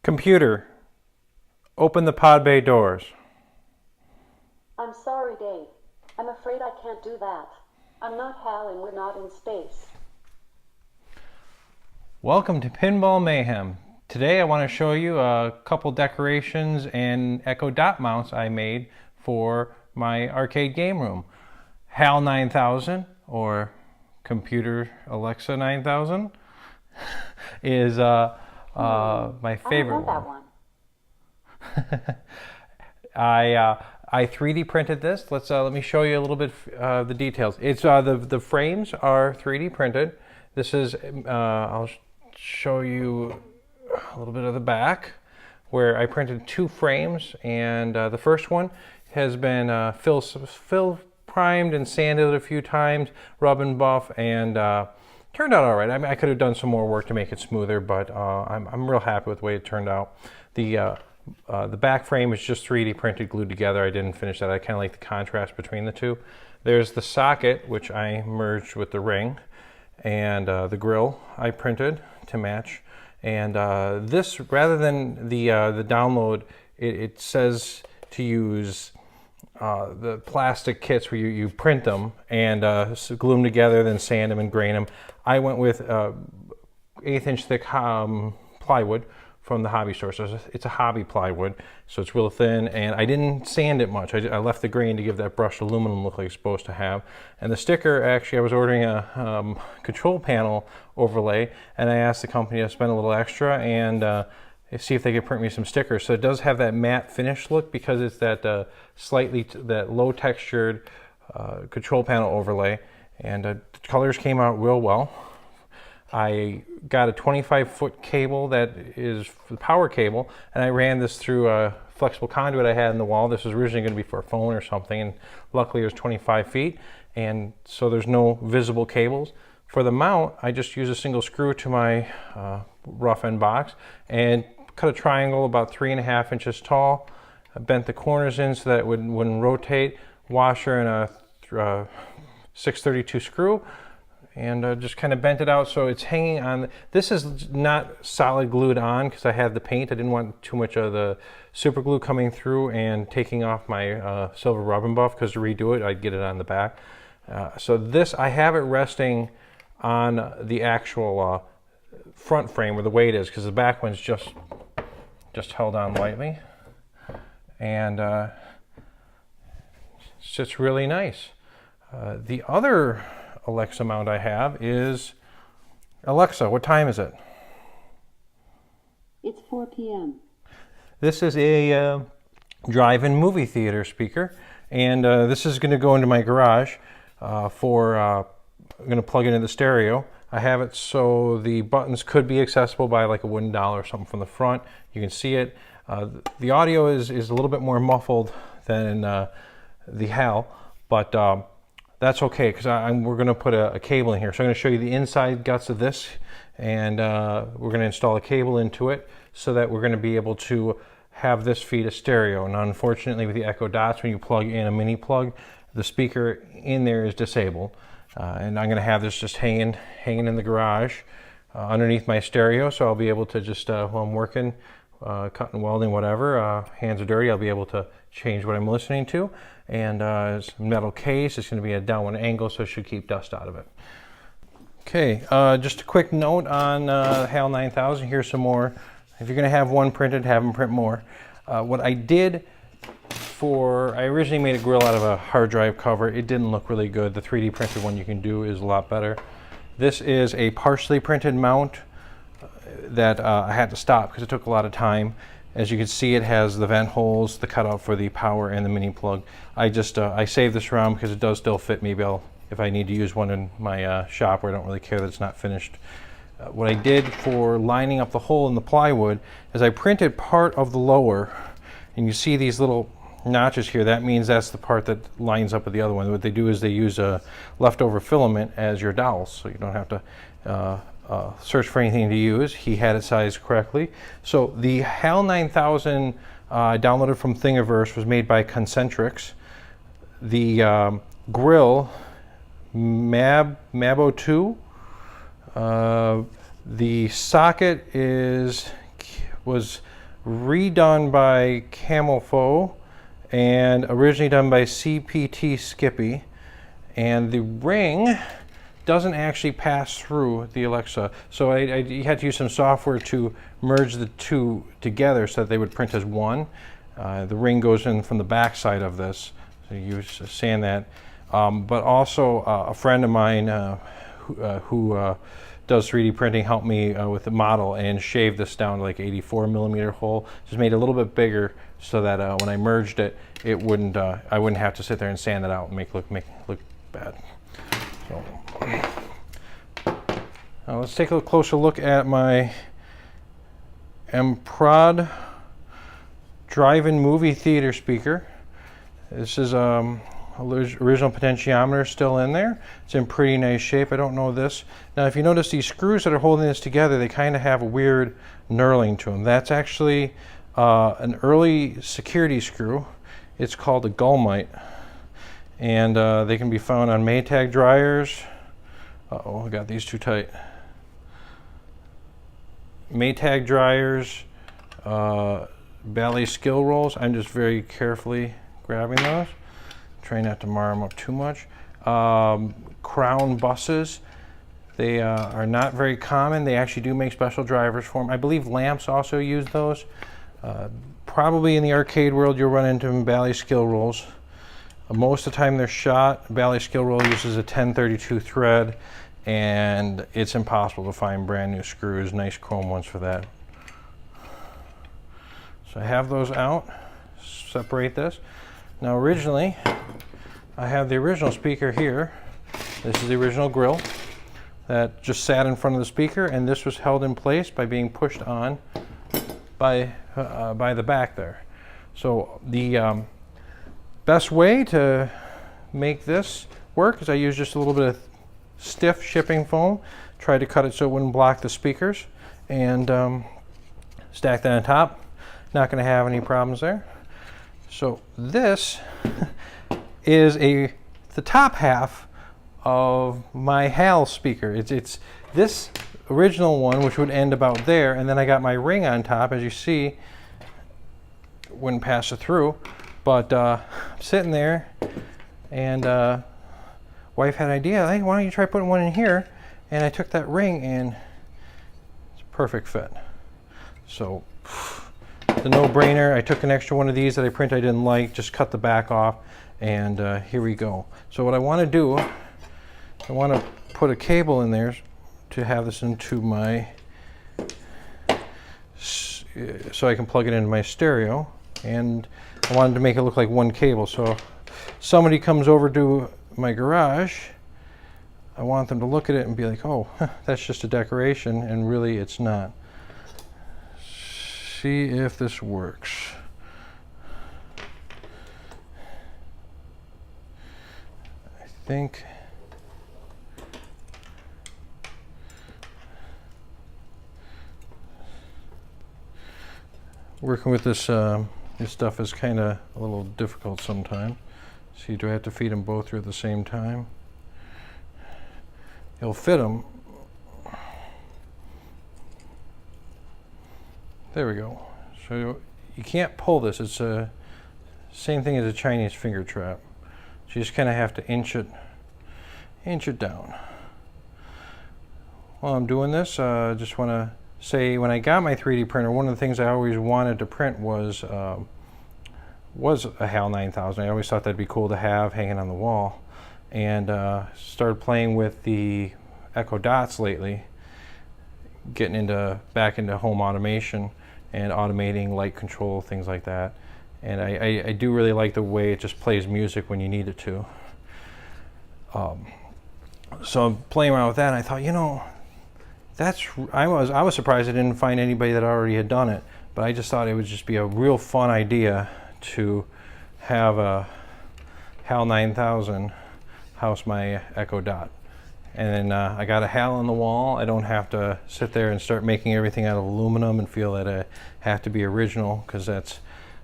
Computer, open the pod bay doors. I'm sorry, Dave. I'm afraid I can't do that. I'm not Hal and we're not in space. Welcome to Pinball Mayhem. Today I want to show you a couple decorations and Echo Dot mounts I made for my arcade game room. HAL 9000, or Computer Alexa 9000, is my favorite one. I 3D printed this. Let me show you a little bit the details. It's the frames are 3D printed. This is I'll show you a little bit of the back where I printed two frames, and the first one has been fill primed and sanded a few times, rub and buff, and turned out all right. I mean, I could have done some more work to make it smoother, but I'm real happy with the way it turned out. The back frame is just 3D printed, glued together. I didn't finish that. I kind of like the contrast between the two. There's the socket, which I merged with the ring, and the grill I printed to match. And this, rather than the download, it says to use the plastic kits where you print them and glue them together, then sand them and grain them. I went with 1/8 inch thick plywood from the hobby store. So it's a hobby plywood, so it's real thin, and I didn't sand it much. I left the grain to give that brushed aluminum look like it's supposed to have. And the sticker, actually, I was ordering a control panel overlay, and I asked the company to spend a little extra and see if they could print me some stickers. So it does have that matte finish look because it's that that low textured control panel overlay, and the colors came out real well. I got a 25-foot cable that is the power cable, and I ran this through a flexible conduit I had in the wall. This was originally going to be for a phone or something, and luckily it was 25 feet, and so there's no visible cables. For the mount, I just used a single screw to my rough end box and cut a triangle about 3.5 inches tall. I bent the corners in so that it wouldn't rotate. Washer and a 632 screw, and just kind of bent it out so it's hanging on. This is not solid glued on because I had the paint. I didn't want too much of the super glue coming through and taking off my silver rub and buff, because to redo it I'd get it on the back. So this, I have it resting on the actual front frame where the weight is, because the back one's just held on lightly, and sits really nice. The other Alexa mount I have is, Alexa, what time is it? It's 4 p.m. This is a drive-in movie theater speaker, and this is going to go into my garage I'm going to plug it into the stereo. I have it so the buttons could be accessible by like a wooden doll or something from the front. You can see it. The audio is a little bit more muffled than the HAL, but that's okay, because we're going to put a cable in here. So I'm going to show you the inside guts of this, and we're going to install a cable into it so that we're going to be able to have this feed a stereo. Now, unfortunately, with the Echo Dots, when you plug in a mini plug, the speaker in there is disabled. And I'm going to have this just hanging in the garage underneath my stereo, so I'll be able to just, while I'm working, cutting, welding, whatever, hands are dirty, I'll be able to change what I'm listening to. And it's a metal case. It's going to be a downward angle, so it should keep dust out of it. Okay, just a quick note on HAL 9000. Here's some more. If you're going to have one printed, have them print more. What I did I originally made a grill out of a hard drive cover. It didn't look really good. The 3D printed one you can do is a lot better. This is a partially printed mount that I had to stop because it took a lot of time. As you can see, it has the vent holes, the cutout for the power, and the mini plug. I saved this around because it does still fit. Maybe if I need to use one in my shop where I don't really care that it's not finished. What I did for lining up the hole in the plywood is I printed part of the lower, and you see these little notches here. That means that's the part that lines up with the other one. What they do is they use a leftover filament as your dowel, so you don't have to search for anything to use. He had it sized correctly. So the HAL 9000 downloaded from Thingiverse was made by Concentrix. The grill, Mab02. The socket was redone by Camofo and originally done by CPT Skippy. And the ring doesn't actually pass through the HALexa. So I had to use some software to merge the two together so that they would print as one. The ring goes in from the back side of this, so you sand that. But also a friend of mine who does 3D printing helped me with the model and shaved this down to like 84 millimeter hole. Just made it a little bit bigger so that when I merged it, it wouldn't I wouldn't have to sit there and sand it out and make it look bad. So now let's take a closer look at my Prod DriveIn movie theater speaker. This is original potentiometer still in there. It's in pretty nice shape. I don't know this. Now if you notice these screws that are holding this together, they kind of have a weird knurling to them. That's actually an early security screw. It's called a Gullmite. And they can be found on Maytag dryers. Uh-oh, I got these too tight. Maytag dryers, ballet skill rolls. I'm just very carefully grabbing those. Try not to mar them up too much. Crown buses. They are not very common. They actually do make special drivers for them. I believe lamps also use those. Probably in the arcade world you'll run into them ballet skill rolls. Most of the time they're shot. Ballet skill roll uses a 1032 thread, and it's impossible to find brand new screws, nice chrome ones for that. So I have those out. Separate this. Now originally, I have the original speaker here. This is the original grill that just sat in front of the speaker, and this was held in place by being pushed on by the back there. So the best way to make this work is I use just a little bit of stiff shipping foam, try to cut it so it wouldn't block the speakers, and stack that on top. Not going to have any problems there. So this is the top half of my HAL speaker. It's this original one, which would end about there, and then I got my ring on top. As you see, wouldn't pass it through. But I'm sitting there, and wife had an idea, hey, why don't you try putting one in here? And I took that ring, and it's a perfect fit. So the no-brainer. I took an extra one of these that I printed I didn't like, just cut the back off, and here we go. So what I want to do, I want to put a cable in there to have this into my, so I can plug it into my stereo, and I wanted to make it look like one cable. So if somebody comes over to my garage, I want them to look at it and be like, oh, that's just a decoration, and really it's not. See if this works. I think working with this this stuff is kind of a little difficult sometimes. See, do I have to feed them both through at the same time? It'll fit them. There we go. So you can't pull this. It's a same thing as a Chinese finger trap. So you just kind of have to inch it down. While I'm doing this, I just want to say, when I got my 3D printer, one of the things I always wanted to print was a HAL 9000. I always thought that'd be cool to have hanging on the wall, and started playing with the Echo Dots lately, getting back into home automation and automating light control, things like that. And I do really like the way it just plays music when you need it to. So I'm playing around with that, and I thought, you know, I was surprised I didn't find anybody that already had done it, but I just thought it would just be a real fun idea to have a HAL 9000 house my Echo Dot. And then I got a HAL on the wall. I don't have to sit there and start making everything out of aluminum and feel that I have to be original, because that's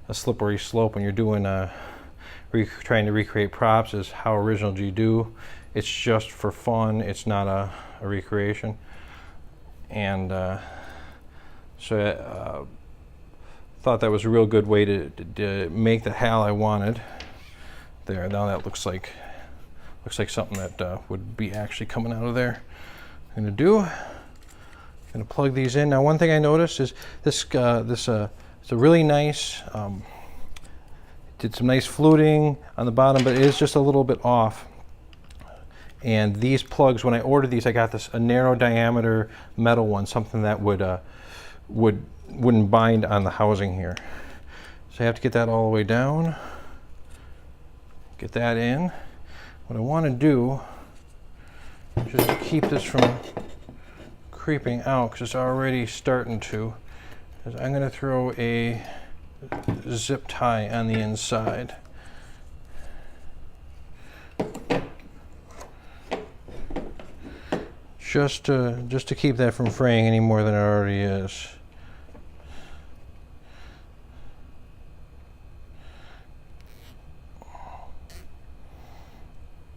a slippery slope when you're doing trying to recreate props. Is how original do you do? It's just for fun. It's not a recreation. And so thought that was a real good way to make the HAL I wanted. There, now that looks like something that would be actually coming out of there. I'm gonna plug these in. Now, one thing I noticed is it's a really nice, did some nice fluting on the bottom, but it is just a little bit off. And these plugs, when I ordered these, I got a narrow diameter metal one, something that wouldn't bind on the housing here. So I have to get that all the way down, get that in. What I want to do, just to keep this from creeping out, because it's already starting to, is I'm going to throw a zip tie on the inside. Just to keep that from fraying any more than it already is.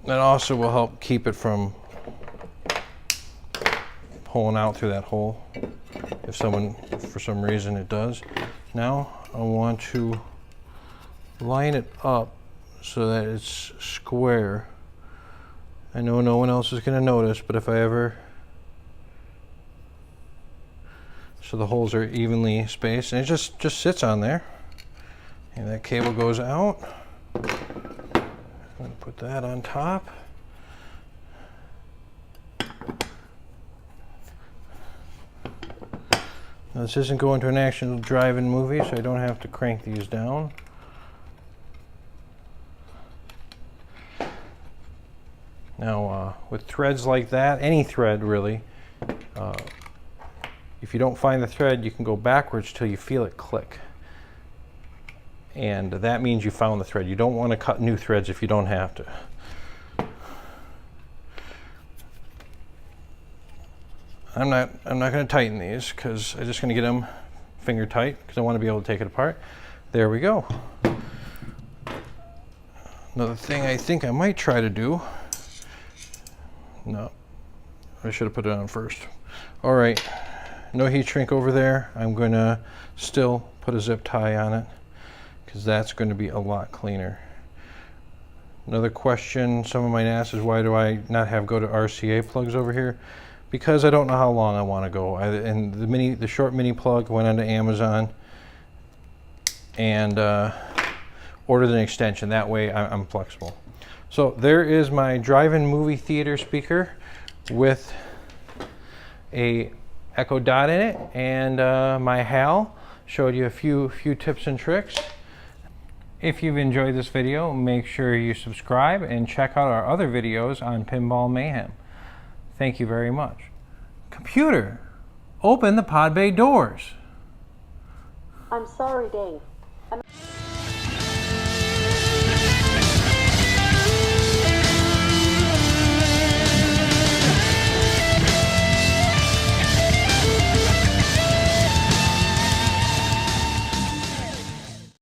That also will help keep it from pulling out through that hole, if for some reason it does. Now I want to line it up so that it's square. I know no one else is going to notice, but if I ever, so the holes are evenly spaced, and it just sits on there, and that cable goes out. I'm going to put that on top. Now, this isn't going to an actual drive-in movie, so I don't have to crank these down. Now, with threads like that, any thread really, if you don't find the thread, you can go backwards till you feel it click. And that means you found the thread. You don't want to cut new threads if you don't have to. I'm not going to tighten these, because I'm just going to get them finger tight, because I want to be able to take it apart. There we go. Another thing I think I might try to do, no, I should have put it on first. All right, no heat shrink over there. I'm going to still put a zip tie on it, because that's going to be a lot cleaner. Another question someone might ask is, why do I not go to RCA plugs over here? Because I don't know how long I want to go. And the short mini plug went onto Amazon and ordered an extension. That way I'm flexible. So there is my drive-in movie theater speaker with a Echo Dot in it, and my HAL. Showed you a few tips and tricks. If you've enjoyed this video, make sure you subscribe and check out our other videos on Pinball Mayhem. Thank you very much. Computer, open the pod bay doors. I'm sorry, Dave.